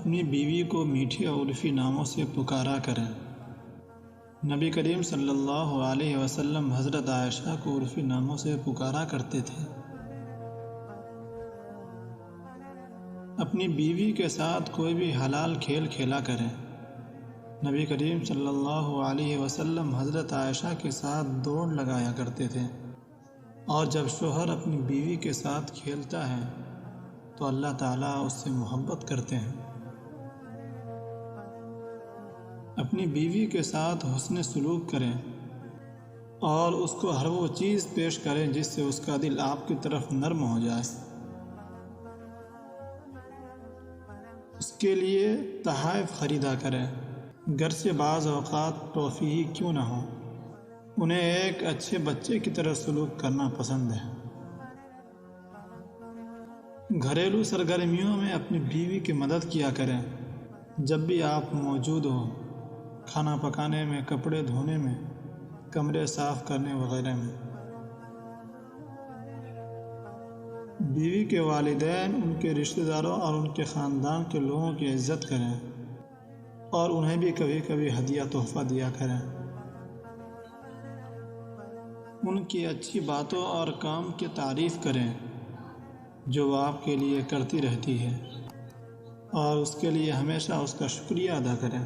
اپنی بیوی کو میٹھے اور عرفی ناموں سے پکارا کریں۔ نبی کریم صلی اللہ علیہ وسلم حضرت عائشہ کو عرفی ناموں سے پکارا کرتے تھے۔ اپنی بیوی کے ساتھ کوئی بھی حلال کھیل کھیلا کریں۔ نبی کریم صلی اللہ علیہ وسلم حضرت عائشہ کے ساتھ دوڑ لگایا کرتے تھے، اور جب شوہر اپنی بیوی کے ساتھ کھیلتا ہے تو اللہ تعالیٰ اس سے محبت کرتے ہیں۔ اپنی بیوی کے ساتھ حسن سلوک کریں اور اس کو ہر وہ چیز پیش کریں جس سے اس کا دل آپ کی طرف نرم ہو جائے۔ اس کے لیے تحائف خریدا کریں، گھر سے بعض اوقات ٹافی ہی کیوں نہ ہو، انہیں ایک اچھے بچے کی طرح سلوک کرنا پسند ہے۔ گھریلو سرگرمیوں میں اپنی بیوی کی مدد کیا کریں۔ جب بھی آپ موجود ہو، کھانا پکانے میں، کپڑے دھونے میں، کمرے صاف کرنے وغیرہ میں۔ بیوی کے والدین، ان کے رشتہ داروں اور ان کے خاندان کے لوگوں کی عزت کریں اور انہیں بھی کبھی کبھی ہدیہ تحفہ دیا کریں۔ ان کی اچھی باتوں اور کام کی تعریف کریں جو وہ آپ کے لیے کرتی رہتی ہے، اور اس کے لیے ہمیشہ اس کا شکریہ ادا کریں۔